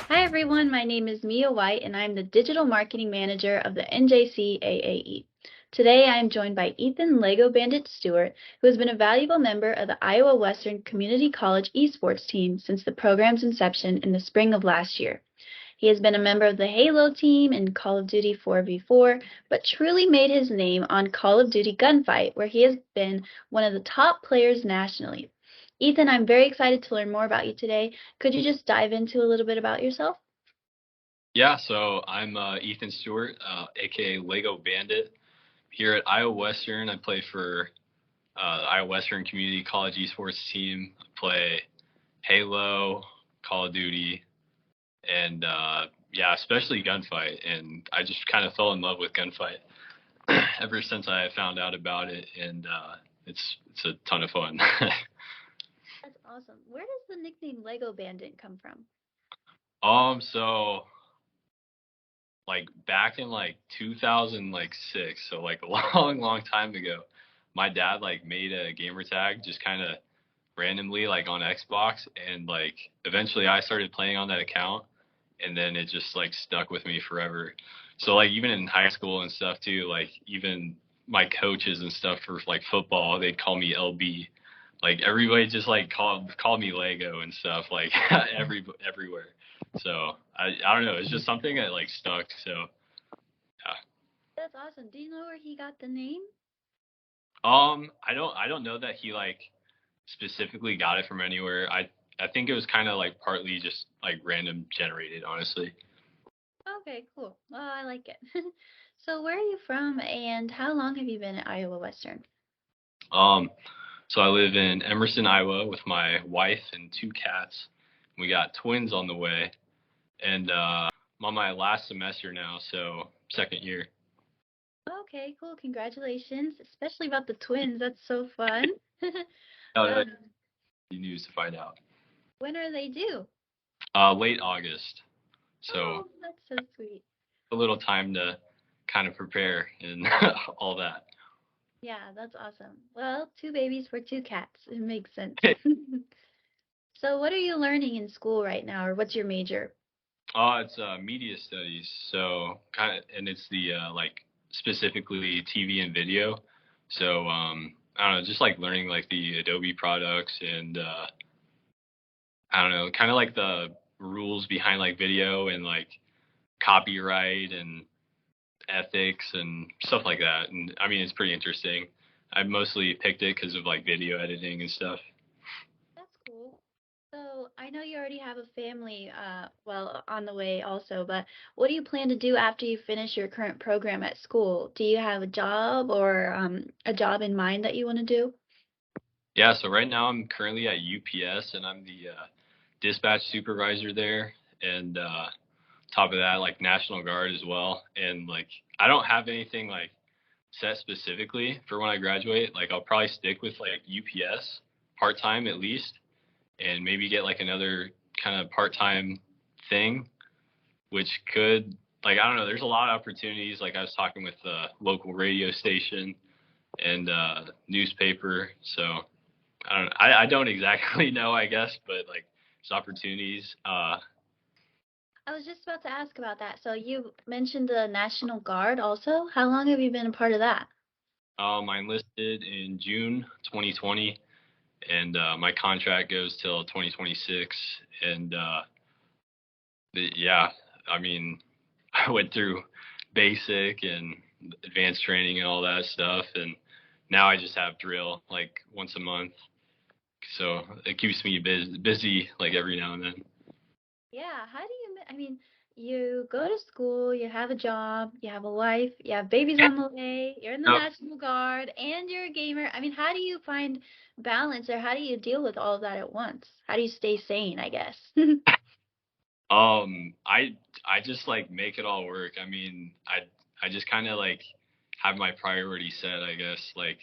Hi everyone, my name is Mia White and I'm the Digital Marketing Manager of the NJCAAE. Today I am joined by Ethan Lego Bandit Stewart, who has been a valuable member of the Iowa Western Community College Esports team since the program's inception in the spring of last year. He has been a member of the Halo team in Call of Duty 4v4, but truly made his name on Call of Duty Gunfight, where he has been one of the top players nationally. Ethan, I'm very excited to learn more about you today. Could you just dive into a little bit about yourself? Yeah, so I'm Ethan Stewart, aka Lego Bandit. Here at Iowa Western, I play for the Iowa Western Community College Esports team. I play Halo, Call of Duty, and yeah, especially Gunfight. And I just kind of fell in love with Gunfight ever since I found out about it, and it's a ton of fun. That's awesome. Where does the nickname Lego Bandit come from? So like back in like 2006, so like a long time ago, my dad like made a gamer tag just kind of randomly like on Xbox, and like eventually I started playing on that account, and then it just like stuck with me forever. So like even in high school and stuff too, like even my coaches and stuff for like football, they'd call me LB. Like everybody just like called me Lego and stuff like everywhere. So I don't know, it's just something that like stuck. So yeah. That's awesome. Do you know where he got the name? I don't know that he like specifically got it from anywhere. I think it was kind of like partly just like random generated, honestly. Okay, cool. Well, I like it. So where are you from and how long have you been at Iowa Western? Um, so I live in Emerson, Iowa, with my wife and two cats. We got twins on the way, and I'm on my last semester now, so second year. Okay, cool. Congratulations, especially about the twins. That's so fun. Oh, that's Um, news to find out. when are they due? Late August, so Oh, that's so sweet. a little time to kind of prepare and all that. Yeah, that's awesome. Well, two babies for two cats. It makes sense. So what are you learning in school right now, or what's your major? It's media studies, so kind of, and it's the like specifically TV and video. So I don't know, just like learning like the Adobe products and I don't know, kind of like the rules behind like video and like copyright and ethics and stuff like that. And I mean, it's pretty interesting. I mostly picked it because of like video editing and stuff. That's cool. So I know you already have a family, well, on the way also, but what do you plan to do after you finish your current program at school? Do you have a job or a job in mind that you want to do? Yeah, so right now I'm currently at UPS and I'm the dispatch supervisor there. And top of that, like National Guard as well. And like I don't have anything like set specifically for when I graduate. Like I'll probably stick with like UPS part time at least, and maybe get like another kind of part time thing, which could like I don't know. There's a lot of opportunities. Like I was talking with the local radio station and newspaper, so I don't exactly know, I guess, but like there's opportunities. I was just about to ask about that. So you mentioned the National Guard also. How long have you been a part of that? I enlisted in June 2020, and my contract goes till 2026. And yeah, I mean, I went through basic and advanced training and all that stuff, and now I just have drill like once a month, so it keeps me busy like every now and then. Yeah, how do you, I mean, you go to school, you have a job, you have a wife, you have babies on the way, you're in the Yep. National Guard, and you're a gamer. I mean, how do you find balance or how do you deal with all of that at once? How do you stay sane, I guess? I just like make it all work. I mean, I just kind of like have my priorities set, I guess. Like,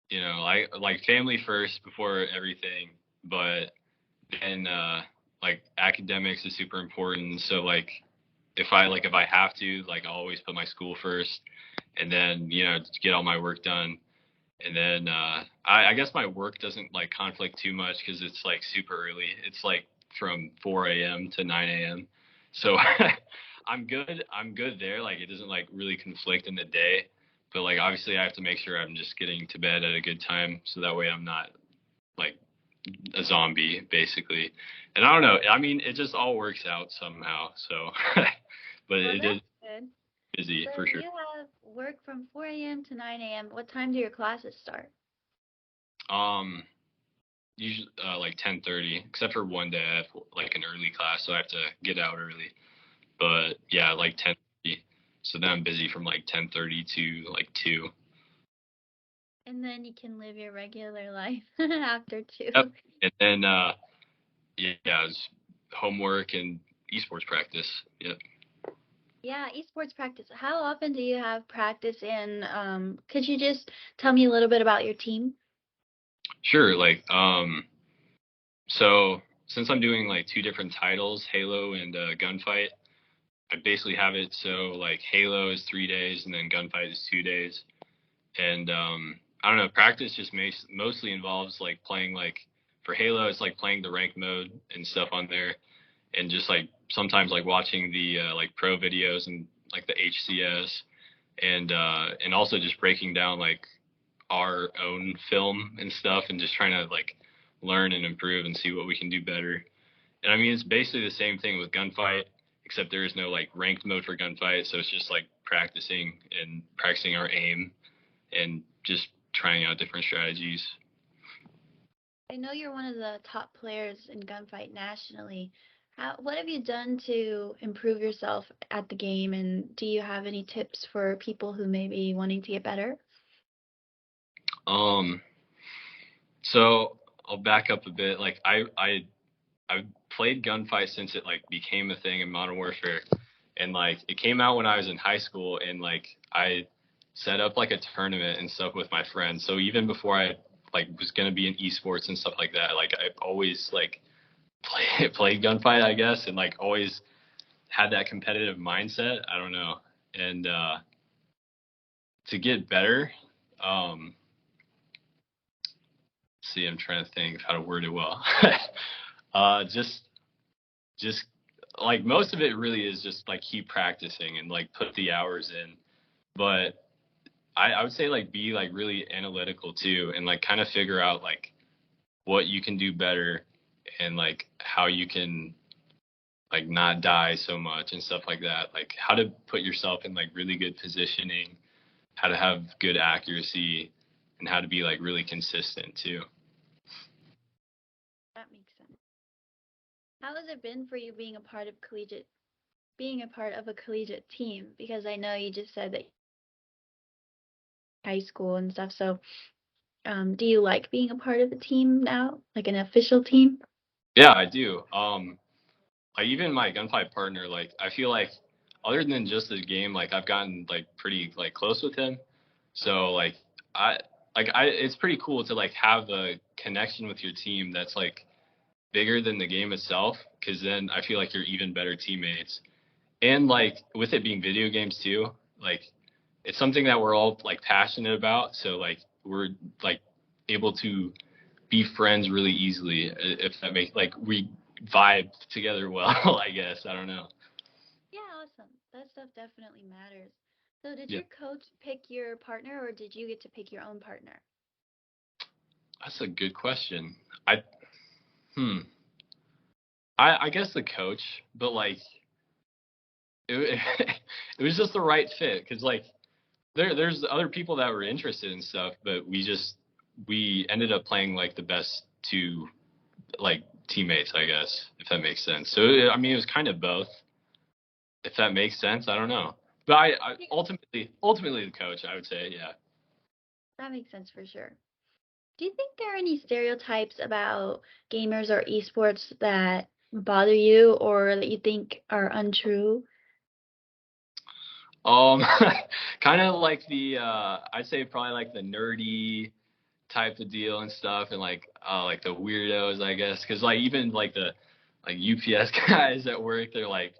you know, I like family first before everything, but then like academics is super important. So like if I have to, like I'll always put my school first, and then you know get all my work done. And then I guess my work doesn't like conflict too much because it's like super early. It's like from 4 a.m. to 9 a.m. So I'm good there. Like, it doesn't like really conflict in the day, but like obviously I have to make sure I'm just getting to bed at a good time so that way I'm not like a zombie basically. And I don't know. I mean, it just all works out somehow. So, but Well, it is that's good. busy So for sure. you have work from 4 a.m. to 9 a.m. What time do your classes start? Um, Usually like 10:30, except for one day I have like an early class, so I have to get out early. But yeah, like 10:30. So then I'm busy from like 10:30 to like 2. And then you can live your regular life after Yep. 2. And then yeah, it's homework and esports practice. Yep. Yeah, esports practice. How often do you have practice in? Could you just tell me a little bit about your team? Sure. Like so since I'm doing like two different titles, Halo and Gunfight, I basically have it so like Halo is 3 days and then Gunfight is 2 days. And I don't know, practice just mostly involves like playing like for Halo, it's like playing the ranked mode and stuff on there, and just like sometimes like watching the like pro videos and like the HCS, and also just breaking down like our own film and stuff, and just trying to like learn and improve and see what we can do better. And I mean, it's basically the same thing with Gunfight, except there is no like ranked mode for Gunfight, so it's just like practicing our aim and just trying out different strategies. I know you're one of the top players in gunfight nationally. What have you done to improve yourself at the game, and do you have any tips for people who may be wanting to get better? Um, so I'll back up a bit. Like I've played gunfight since it like became a thing in Modern Warfare, and like it came out when I was in high school, and like I set up like a tournament and stuff with my friends. So even before I like was gonna be in esports and stuff like that, like I've always like played gunfight, I guess, and like always had that competitive mindset. I don't know, and to get better, um, see, I'm trying to think of how to word it well. Just like most of it really is just like keep practicing and like put the hours in. But I would say like be like really analytical too, and like kind of figure out like what you can do better, and like how you can like not die so much and stuff like that. Like how to put yourself in like really good positioning, how to have good accuracy, and how to be like really consistent too. That makes sense. How has it been for you being a part of a collegiate team? Because I know you just said that high school and stuff. So, do you like being a part of a team now, like an official team? Yeah, I do. Like even my gunfight partner, like I feel like other than just the game, like I've gotten like pretty like close with him. So I I it's pretty cool to like have a connection with your team that's like bigger than the game itself, because then I feel like you're even better teammates. And like with it being video games too, like it's something that we're all like passionate about. So like we're like able to be friends really easily, if that makes like we vibe together well. I guess I don't know. Yeah, awesome. That stuff definitely matters. So, did Yeah, your coach pick your partner, or did you get to pick your own partner? that's a good question. I hmm. I guess the coach, but like it it was just the right fit, because like there's other people that were interested in stuff, but we ended up playing like the best two like teammates, I guess, if that makes sense. So I mean, it was kind of both, if that makes sense. I don't know, but I Yeah, ultimately the coach, I would say, yeah. that makes sense for sure. Do you think there are any stereotypes about gamers or esports that bother you or that you think are untrue? Um, kind of like the I'd say probably like the nerdy type of deal and stuff, and like the weirdos, I guess, because like even like the like UPS guys at work, they're like,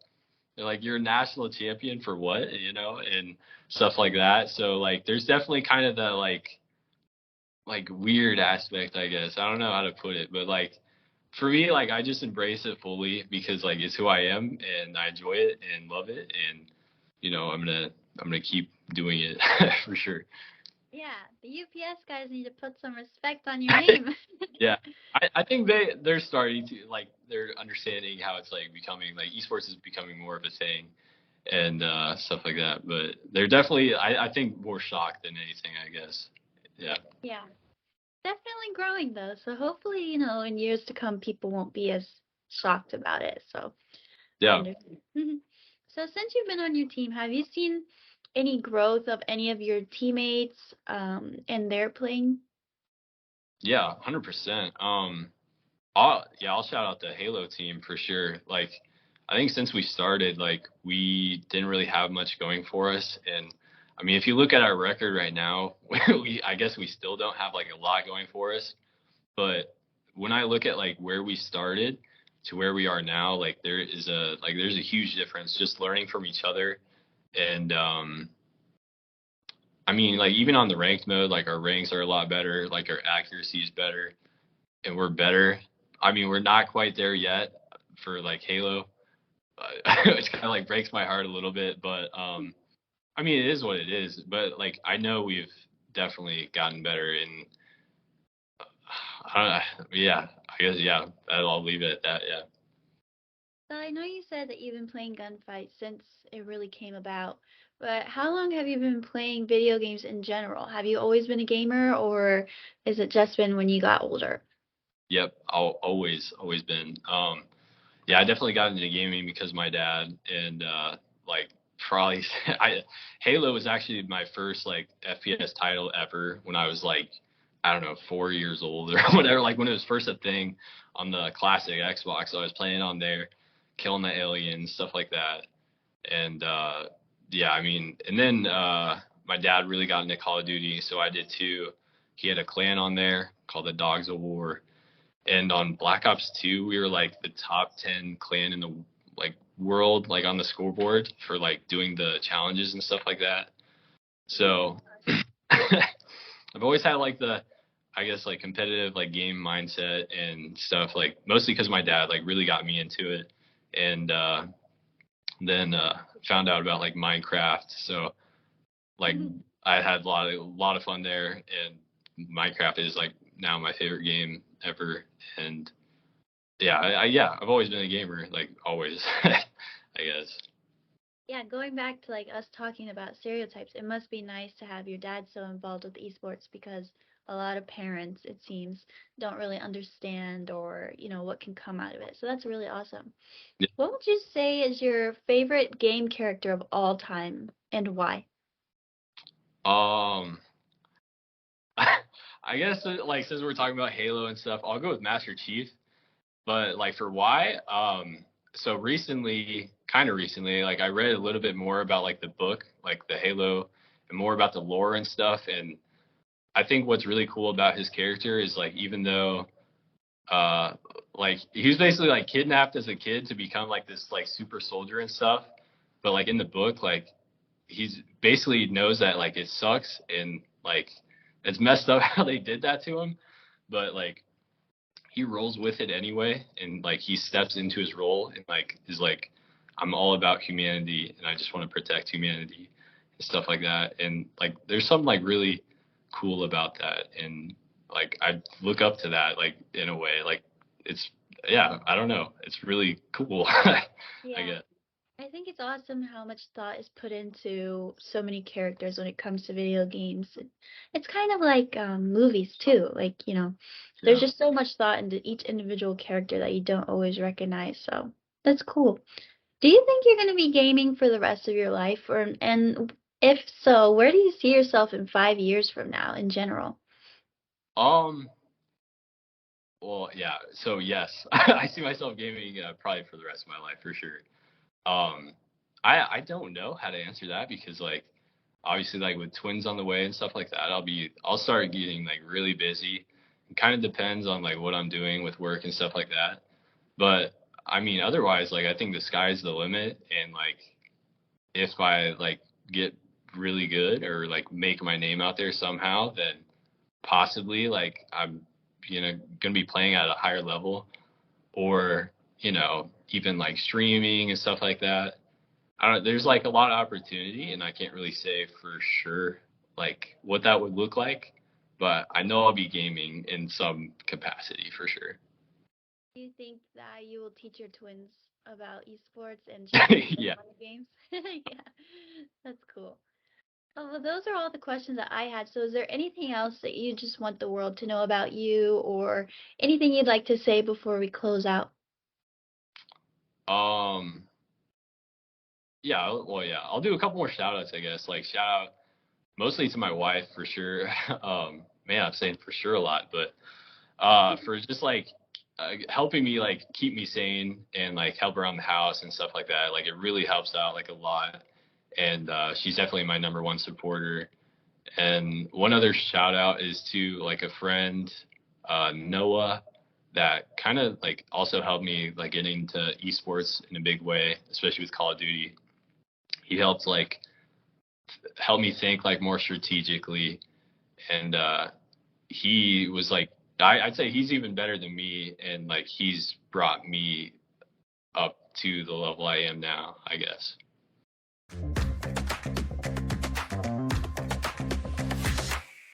you're a national champion for what, and stuff like that. So like there's definitely kind of the like weird aspect, I guess. I don't know how to put it, but like for me, like I just embrace it fully because like it's who I am and I enjoy it and love it, and I'm gonna keep doing it for sure. Yeah, the UPS guys need to put some respect on your name. Yeah, I think they're starting to like they're understanding how it's like becoming like esports is becoming more of a thing and stuff like that. But they're definitely I think more shocked than anything, I guess. Yeah. Yeah, definitely growing though. So hopefully, in years to come, people won't be as shocked about it. So I Yeah. understand. So since you've been on your team, have you seen any growth of any of your teammates in their playing? Yeah, 100%. I'll shout out the Halo team for sure. Like, I think since we started, like, we didn't really have much going for us. And I mean, if you look at our record right now, I guess we still don't have like a lot going for us. But when I look at like where we started to where we are now, like there's a huge difference just learning from each other. And I mean, like even on the ranked mode, like our ranks are a lot better, like our accuracy is better and we're better. I mean, we're not quite there yet for like Halo, which kind of like breaks my heart a little bit. But I mean, it is what it is. But like, I know we've definitely gotten better. And yeah, I guess yeah, I'll leave it at that. Yeah. So I know you said that you've been playing gunfights since it really came about, but how long have you been playing video games in general? Have you always been a gamer, or is it just been when you got older? Yep. I'll always been. Yeah, I definitely got into gaming because of my dad and like probably I Halo was actually my first like FPS title ever when I was like I don't know 4 years old or whatever like when it was first a thing on the classic Xbox. So I was playing on there, killing the aliens, stuff like that. And yeah, I mean, and then my dad really got into Call of Duty, so I did too. He had a clan on there called the Dogs of War, and on Black Ops 2, we were like the top 10 clan in the like world, like on the scoreboard for like doing the challenges and stuff like that. So I've always had like I guess like competitive like game mindset and stuff like mostly because my dad like really got me into it, and then found out about like Minecraft. So like I had a lot of fun there, and Minecraft is like now my favorite game ever, and yeah, I've always been a gamer, like always, I guess. Yeah, going back to like us talking about stereotypes, it must be nice to have your dad so involved with esports because a lot of parents, it seems, don't really understand or, what can come out of it. So that's really awesome. Yeah. What would you say is your favorite game character of all time and why? Um, I guess like since we're talking about Halo and stuff, I'll go with Master Chief. But like for why, so recently, kind of recently, like I read a little bit more about like the book, like the Halo, and more about the lore and stuff. And I think what's really cool about his character is like even though uh like he was basically like kidnapped as a kid to become like this like super soldier and stuff, but like in the book like he's basically knows that like it sucks and like it's messed up how they did that to him, but like he rolls with it anyway, and like he steps into his role and like is like I'm all about humanity and I just want to protect humanity and stuff like that. And like there's something like really cool about that, and like I look up to that like in a way like it's yeah, I don't know, it's really cool. I Yeah. guess. I think it's awesome how much thought is put into so many characters when it comes to video games. It's kind of like movies too. Like, there's Yeah. just so much thought into each individual character that you don't always recognize. So that's cool. Do you think you're going to be gaming for the rest of your life? And if so, where do you see yourself in 5 years from now in general? um well yeah, so yes, I see myself gaming probably for the rest of my life for sure. Um, I don't know how to answer that because like obviously like with twins on the way and stuff like that, I'll start getting like really busy. It kind of depends on like what I'm doing with work and stuff like that. But I mean, otherwise, like I think the sky's the limit, and like if I like get really good or like make my name out there somehow, then possibly like I'm gonna be playing at a higher level. or, even like streaming and stuff like that. I don't, there's like a lot of opportunity, and I can't really say for sure like what that would look like, but I know I'll be gaming in some capacity for sure. Do you think that you will teach your twins about esports and show them the Yeah. fun games? Yeah, that's cool. Oh, well, those are all the questions that I had. So, is there anything else that you just want the world to know about you, or anything you'd like to say before we close out? Um, yeah, well, yeah, I'll do a couple more shout outs, I guess. Like, shout out mostly to my wife for sure. Man, I'm saying for sure a lot, but for just like helping me like keep me sane and like help around the house and stuff like that. Like, it really helps out like a lot. And she's definitely my number one supporter. And one other shout out is to like a friend, Noah, that kind of like also helped me like get into esports in a big way, especially with Call of Duty. He helped like help me think like more strategically, and he was like, I'd say he's even better than me, and like he's brought me up to the level I am now, I guess.